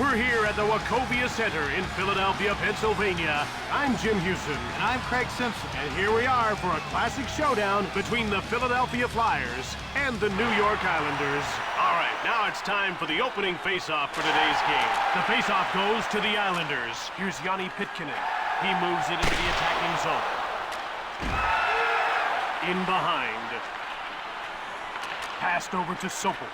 We're here at the Wachovia Center in Philadelphia, Pennsylvania. I'm Jim Houston. And I'm Craig Simpson. And here we are for a classic showdown between the Philadelphia Flyers and the New York Islanders. All right, now it's time for the opening face-off for today's game. The face-off goes to the Islanders. Here's Yanni Pitkinen. He moves it into the attacking zone. In behind. Passed over to Sopel.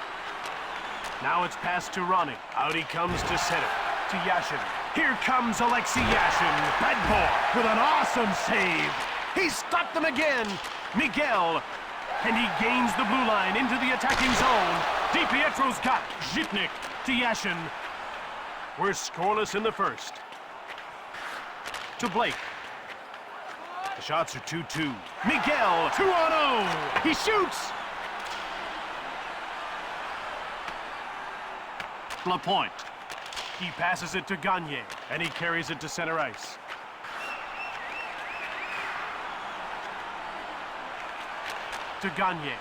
Now it's passed to Ronnie. Out he comes to center. To Yashin. Here comes Alexei Yashin. Bad boy with an awesome save. He stopped them again. Miguel. And he gains the blue line into the attacking zone. DiPietro's got Zhitnik to Yashin. We're scoreless in the first. To Blake. The shots are 2-2. Miguel, 2-on-0. He shoots. Lapointe. He passes it to Gagne, and he carries it to center ice. To Gagne.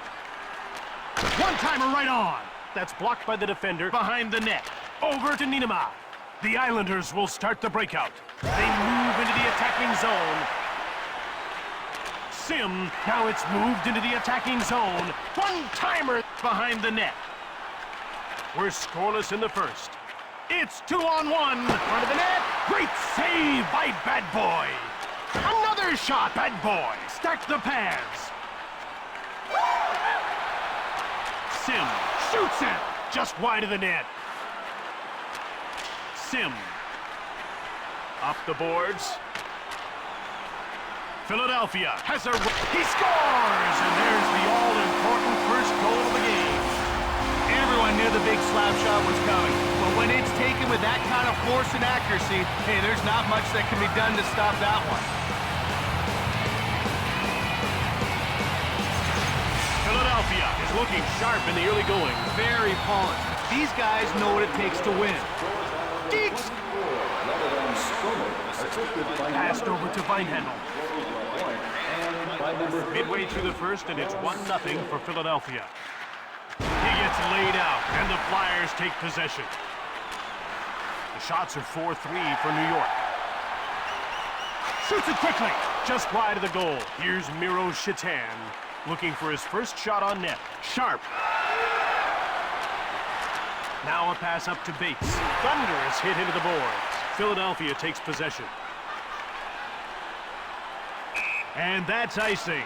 One-timer right on. That's blocked by the defender behind the net. Over to Nienema. The Islanders will start the breakout. They move into the attacking zone. Sim, now it's moved into the attacking zone. One-timer behind the net. We're scoreless in the first. It's 2-on-1. Front of the net. Great save by Bad Boy. Another shot. Bad Boy. Stack the pads. Sim shoots it. Just wide of the net. Sim. Up the boards. Philadelphia has a... He scores! And there's the all-important first goal of the game. Everyone knew the big slap shot was coming, but when it's taken with that kind of force and accuracy, hey, there's not much that can be done to stop that one. Philadelphia is looking sharp in the early going. Very polished. These guys know what it takes to win. Deeks! Passed over to Weinhandel. Midway through the first, and it's 1-0 for Philadelphia. He gets laid out, and the Flyers take possession. The shots are 4-3 for New York. Shoots it quickly, just wide of the goal. Here's Miro Chitan, looking for his first shot on net. Sharp. Now a pass up to Bates. Thunderous hit into the boards. Philadelphia takes possession. And that's icing.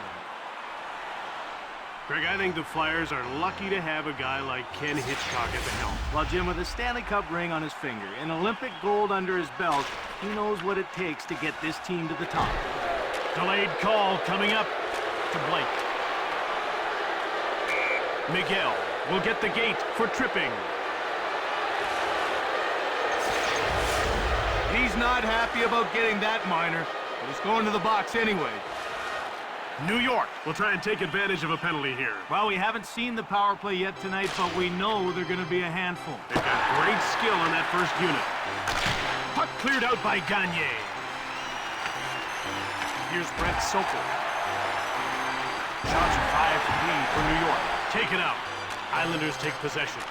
Greg, I think the Flyers are lucky to have a guy like Ken Hitchcock at the helm. Well, Jim, with a Stanley Cup ring on his finger and Olympic gold under his belt, he knows what it takes to get this team to the top. Delayed call coming up to Blake. Miguel will get the gate for tripping. He's not happy about getting that minor, but he's going to the box anyway. New York will try and take advantage of a penalty here. Well, we haven't seen the power play yet tonight, but we know they're going to be a handful. They've got great skill on that first unit. Puck cleared out by Gagne. Here's Brent Sopel. Shots are 5-3 for New York. Taken out. Islanders take possession.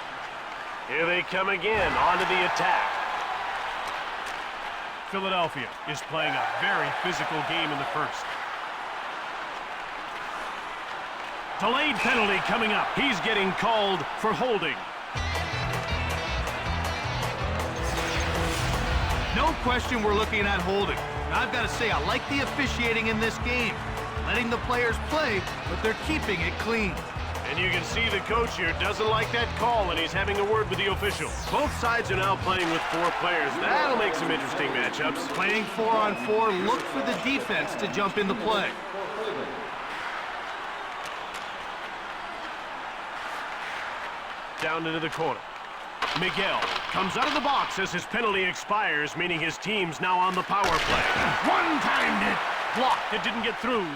Here they come again, onto the attack. Philadelphia is playing a very physical game in the first. Delayed penalty coming up. He's getting called for holding. No question we're looking at holding. And I've got to say, I like the officiating in this game. Letting the players play, but they're keeping it clean. And you can see the coach here doesn't like that call, and he's having a word with the officials. Both sides are now playing with 4 players. That'll make some interesting matchups. Playing 4-on-4, look for the defense to jump into play. Down into the corner. Miguel comes out of the box as his penalty expires, meaning his team's now on the power play. One-timed it. Blocked. It didn't get through.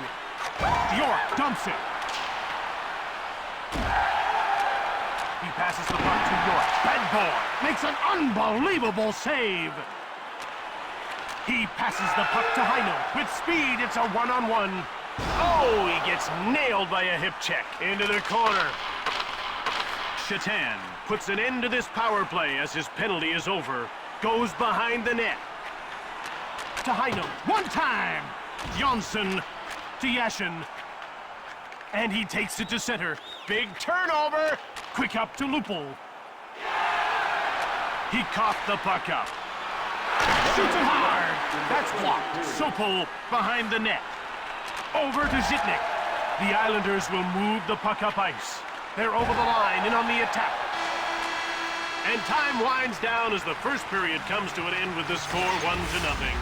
York dumps it. He passes the puck to York. Bad boy makes an unbelievable save. He passes the puck to Heino. With speed, it's a 1-on-1. Oh, he gets nailed by a hip check. Into the corner. Shatan puts an end to this power play as his penalty is over. Goes behind the net. To Heino. One time. Johnson to Yashin. And he takes it to center. Big turnover. Quick up to Lupul. He coughed the puck up. Shoots it hard. That's blocked. Sopel behind the net. Over to Zitnik. The Islanders will move the puck up ice. They're over the line and on the attack. And time winds down as the first period comes to an end with the score 1-0.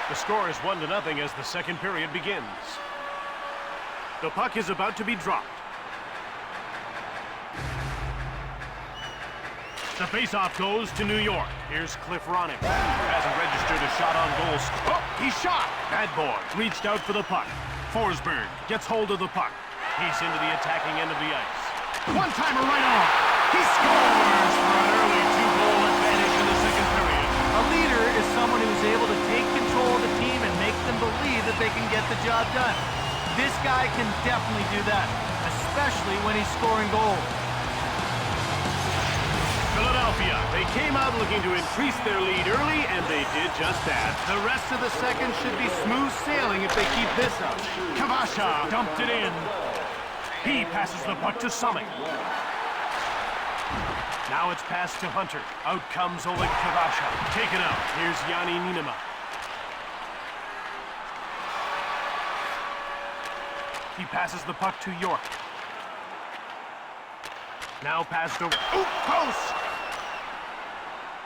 The score is 1-0 as the second period begins. The puck is about to be dropped. The faceoff goes to New York. Here's Cliff Ronning. Hasn't registered a shot on goal. Oh, he shot! Bad boy reached out for the puck. Forsberg gets hold of the puck. He's into the attacking end of the ice. One-timer right on. He scores for an early two-goal advantage in the second period. A leader is someone who's able to take control of the team and make them believe that they can get the job done. This guy can definitely do that, especially when he's scoring goals. Philadelphia, they came out looking to increase their lead early, and they did just that. The rest of the second should be smooth sailing if they keep this up. Kavasha dumped it in. He passes the puck to Summit. Now it's passed to Hunter. Out comes Oleg Kavasha. Taken out. Here's Yanni Niinema. He passes the puck to York. Now passed over. Oop, post!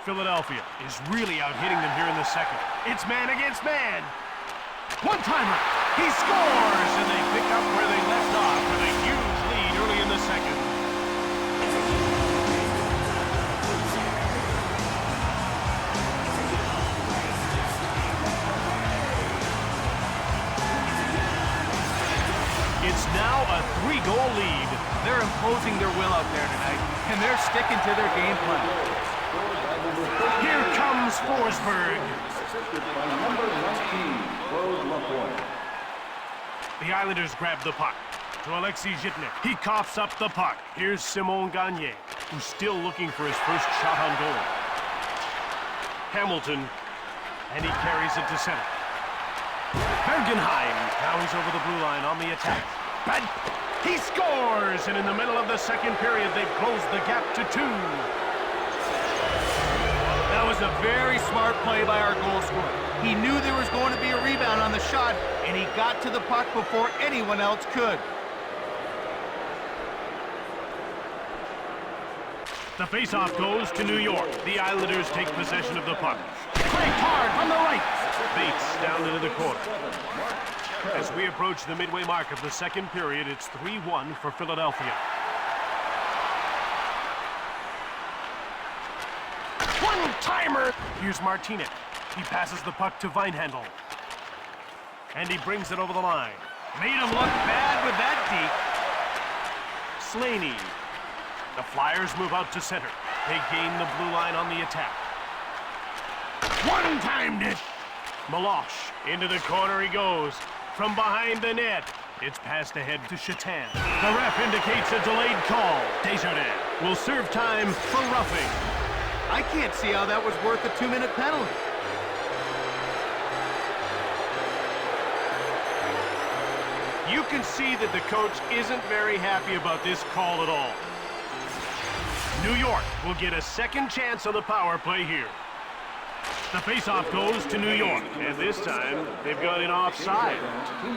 Philadelphia is really out hitting them here in the second. It's man against man. One-timer. He scores, and they pick up where they left off with a huge lead early in the second. It's now a 3-goal lead. They're imposing their will out there tonight, and they're sticking to their game plan. Here comes Forsberg. The Islanders grab the puck. To Alexei Zhitnik. He coughs up the puck. Here's Simon Gagne, who's still looking for his first shot on goal. Hamilton, and he carries it to center. Bergenheim. Now he's over the blue line on the attack. He scores! And in the middle of the second period, they've closed the gap to 2. That was a very smart play by our goal scorer. He knew there was going to be a rebound on the shot, and he got to the puck before anyone else could. The faceoff goes to New York. The Islanders take possession of the puck. Cranked hard from the right. Bates down into the corner. As we approach the midway mark of the second period, it's 3-1 for Philadelphia. One-timer! Here's Martinez. He passes the puck to Weinhandel. And he brings it over the line. Made him look bad with that deep. Slaney. The Flyers move out to center. They gain the blue line on the attack. One-timed it! Meloche. Into the corner he goes. From behind the net. It's passed ahead to Shatan. The ref indicates a delayed call. Desjardins will serve time for roughing. I can't see how that was worth a 2-minute penalty. You can see that the coach isn't very happy about this call at all. New York will get a second chance on the power play here. The faceoff goes to New York, and this time they've got it offside.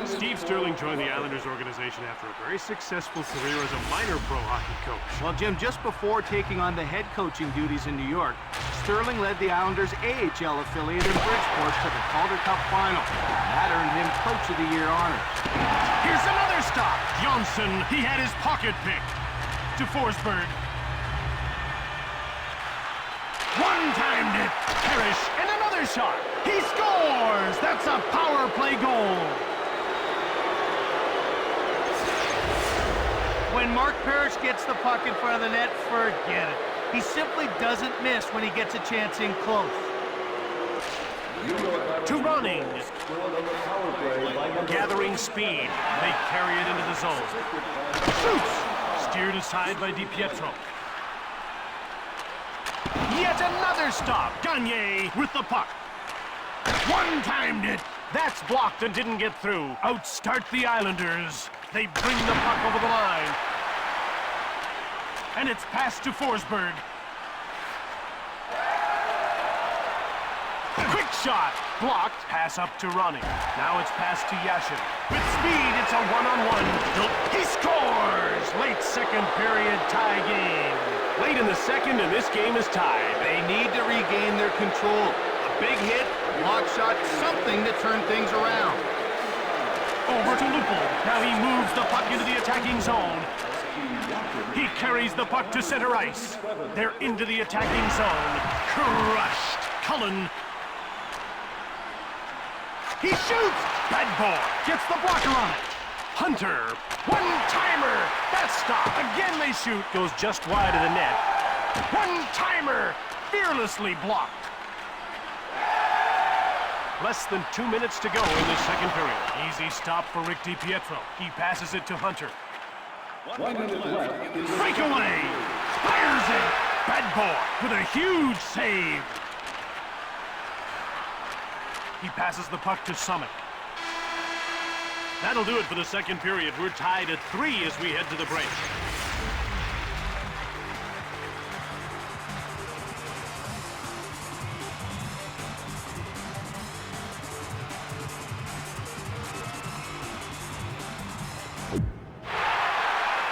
Steve Sterling joined the Islanders organization after a very successful career as a minor pro hockey coach. Well, Jim, just before taking on the head coaching duties in New York, Sterling led the Islanders' AHL affiliate in Bridgeport to the Calder Cup final. That earned him Coach of the Year honors. Here's another stop. Johnson, he had his pocket picked. To Forsberg. One-timed it. Parrish, and another shot. He scores! That's a power play goal. When Mark Parrish gets the puck in front of the net, forget it. He simply doesn't miss when he gets a chance in close. To running. Gathering speed. They carry it into the zone. Shoots! Steered aside by DiPietro. Yet another stop. Gagne with the puck. One-timed it. That's blocked and didn't get through. Outstart the Islanders. They bring the puck over the line. And it's passed to Forsberg. Quick shot. Blocked. Pass up to Ronning. Now it's passed to Yashin. With speed, it's a one-on-one. He scores! Late second period tie game. Late in the second, and this game is tied. They need to regain their control. A big hit, block shot, something to turn things around. Over to Lupul. Now he moves the puck into the attacking zone. He carries the puck to center ice. They're into the attacking zone. Crushed. Cullen. He shoots. Bedbore gets the blocker on it. Hunter. One-timer. That stop. Again they shoot. Goes just wide of the net. One-timer. Fearlessly blocked. Less than 2 minutes to go in the second period. Easy stop for Rick DiPietro. He passes it to Hunter. Breakaway! Fires it! Bedbore with a huge save. He passes the puck to Summit. That'll do it for the second period. We're tied at 3 as we head to the break.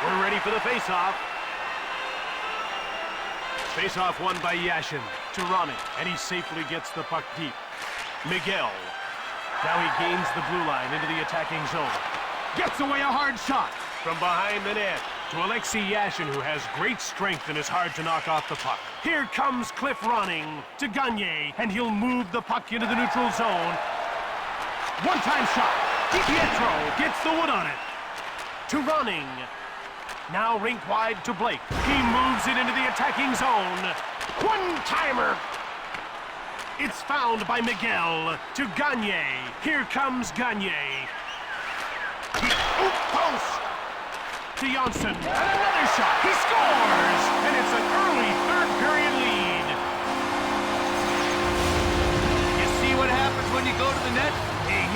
We're ready for the face-off. Face-off won by Yashin to Ronning, and he safely gets the puck deep. Miguel. Now he gains the blue line into the attacking zone. Gets away a hard shot from behind the net to Alexei Yashin, who has great strength and is hard to knock off the puck. Here comes Cliff Ronning to Gagne, and he'll move the puck into the neutral zone. One-time shot. DiPietro gets the wood on it. To Ronning. Now rink wide to Blake. He moves it into the attacking zone. One-timer. It's found by Miguel to Gagne. Here comes Gagne. Post to Janssen. And another shot. He scores! And it's an early third period lead. You see what happens when you go to the net?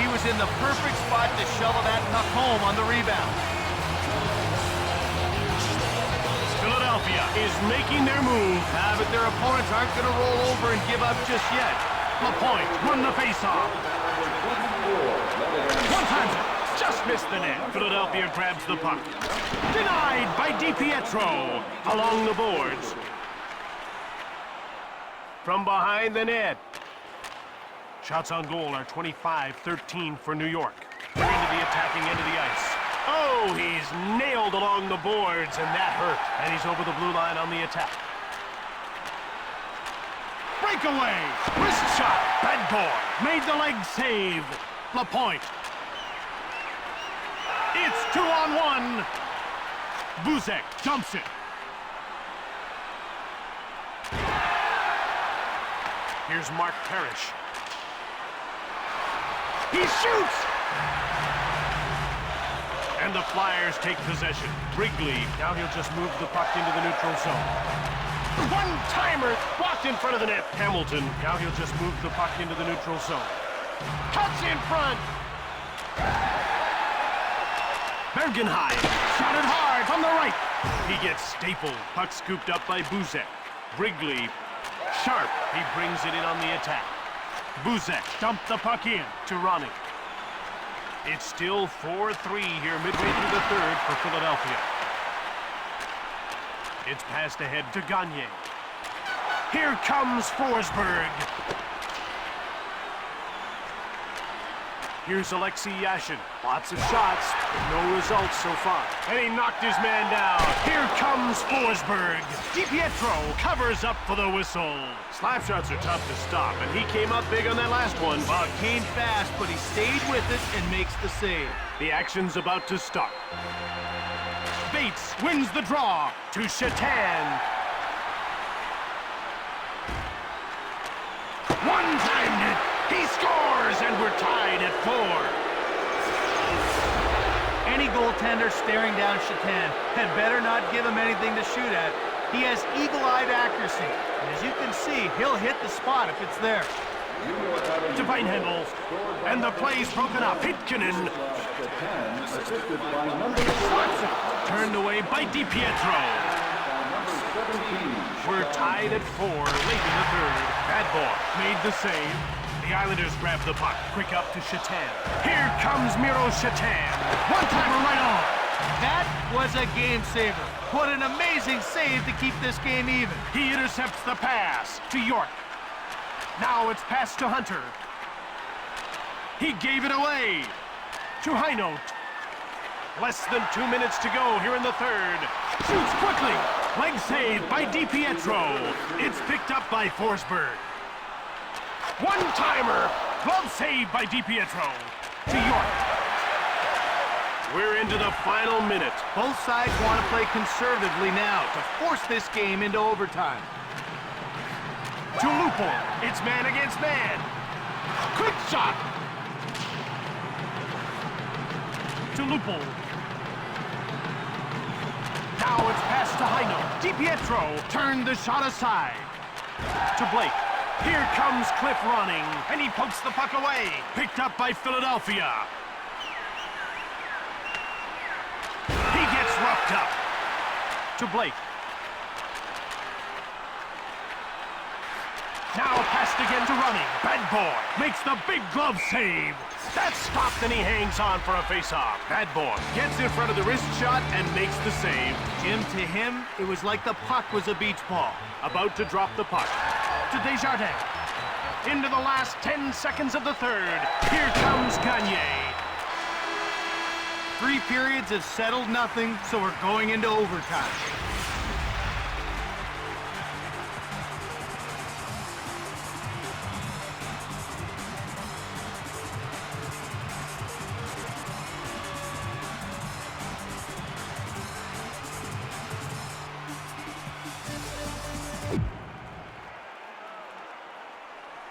He was in the perfect spot to shovel that puck home on the rebound. Philadelphia is making their move. But their opponents aren't going to roll over and give up just yet. LaPointe won the faceoff. One time, just missed the net. Philadelphia grabs the puck. Denied by DiPietro along the boards. From behind the net. Shots on goal are 25-13 for New York. They're into the attacking end of the ice. Oh, he's nailed along the boards, and that hurt. And he's over the blue line on the attack. Breakaway! Wrist shot! Bedbore made the leg save. LaPointe. It's 2-on-1. Buzek dumps it. Here's Mark Parrish. He shoots! And the Flyers take possession. Wrigley, now he'll just move the puck into the neutral zone. One-timer, blocked in front of the net. Hamilton, now he'll just move the puck into the neutral zone. Cuts in front. Bergenheim, shot it hard from the right. He gets stapled. Puck scooped up by Buzek. Wrigley, sharp. He brings it in on the attack. Buzek dumped the puck in to Ronning. It's still 4-3 here midway through the third for Philadelphia. It's passed ahead to Gagne. Here comes Forsberg. Here's Alexei Yashin. Lots of shots, but no results so far. And he knocked his man down. Here comes Forsberg. DiPietro covers up for the whistle. Slap shots are tough to stop, and he came up big on that last one. Well, it came fast, but he stayed with it and makes the save. The action's about to start. Bates wins the draw to Shatan. One-timed it. He scores, and we're tied at 4. Any goaltender staring down Shatan had better not give him anything to shoot at. He has eagle-eyed accuracy, and as you can see, he'll hit the spot if it's there. Divine handles, and the play's broken up. Hitkinen. Turned away by DiPietro. We're tied at 4 late in the third. Bad boy made the save. The Islanders grab the puck. Quick up to Shatan. Here comes Miro Shatan. One-timer right on. That was a game-saver. What an amazing save to keep this game even. He intercepts the pass to York. Now it's passed to Hunter. He gave it away to Heinold. Less than 2 minutes to go here in the third. Shoots quickly. Leg save by DiPietro. It's picked up by Forsberg. One-timer. Glove save by DiPietro to York. We're into the final minute. Both sides want to play conservatively now to force this game into overtime. To Lupo. It's man against man. Quick shot. To Lupo. Now it's passed to Heino. DiPietro turned the shot aside. To Blake. Here comes Cliff running, and he pokes the puck away. Picked up by Philadelphia. He gets roughed up. To Blake. Now passed again to running. Bad boy makes the big glove save. That's stopped, and he hangs on for a face-off. Bad boy gets in front of the wrist shot and makes the save. Jim, to him, it was like the puck was a beach ball. About to drop the puck. To Desjardins. Into the last 10 seconds of the third. Here comes Gagne. 3 periods have settled nothing, so we're going into overtime.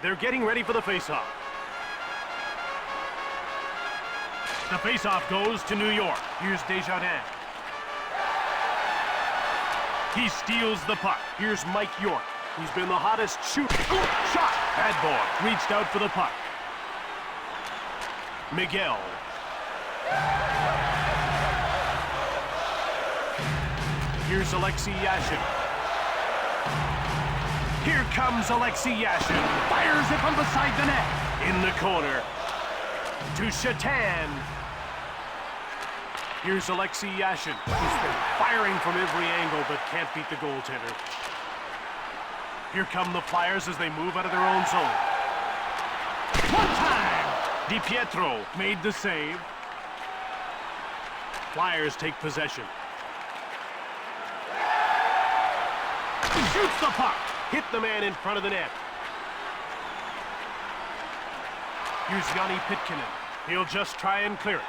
They're getting ready for the face-off. The face-off goes to New York. Here's Desjardins. He steals the puck. Here's Mike York. He's been the hottest shooter. Shot! Bad boy reached out for the puck. Miguel. Here's Alexei Yashin. Here comes Alexei Yashin. Fires it from beside the net. In the corner. To Shatan. Here's Alexei Yashin. He's been firing from every angle, but can't beat the goaltender. Here come the Flyers as they move out of their own zone. One time! DiPietro made the save. Flyers take possession. He shoots the puck. Hit the man in front of the net. Here's Yanni Pitkinen. He'll just try and clear it.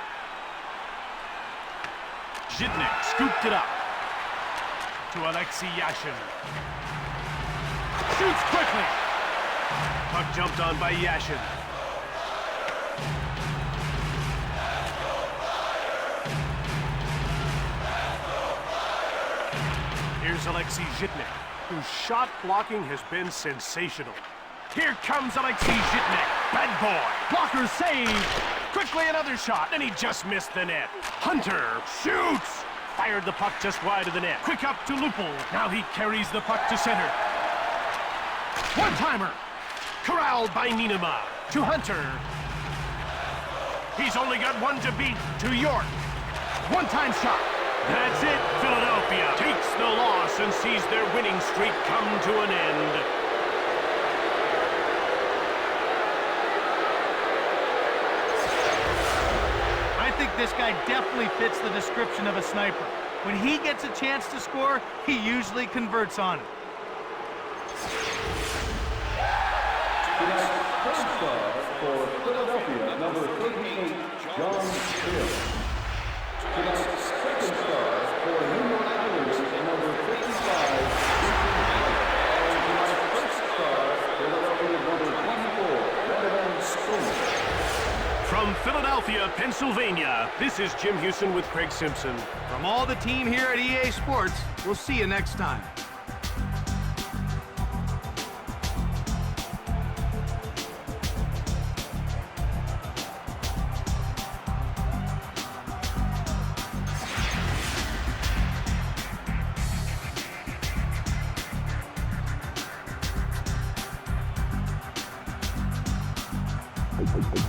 Zhidnik scooped it up. To Alexei Yashin. Shoots quickly. Puck jumped on by Yashin. Here's Alexei Zhidnik, whose shot blocking has been sensational. Here comes Alexei Zhidnik. Bad boy. Blocker save. Quickly another shot, and he just missed the net. Hunter shoots. Fired the puck just wide of the net. Quick up to Lupul. Now he carries the puck to center. One-timer. Corralled by Nienema. To Hunter. He's only got one to beat. To York. One-time shot. That's it. Philadelphia takes the loss and sees their winning streak come to an end. like this guy definitely fits the description of a sniper. When he gets a chance to score, he usually converts on it. Tonight's first star for Philadelphia, number 38, John Hill. Tonight's second star for New York Islanders, number 55, and tonight's first star, Philadelphia, number 24, Brandon Stone. From Philadelphia, Pennsylvania, this is Jim Houston with Craig Simpson. From all the team here at EA Sports, we'll see you next time. Thank you.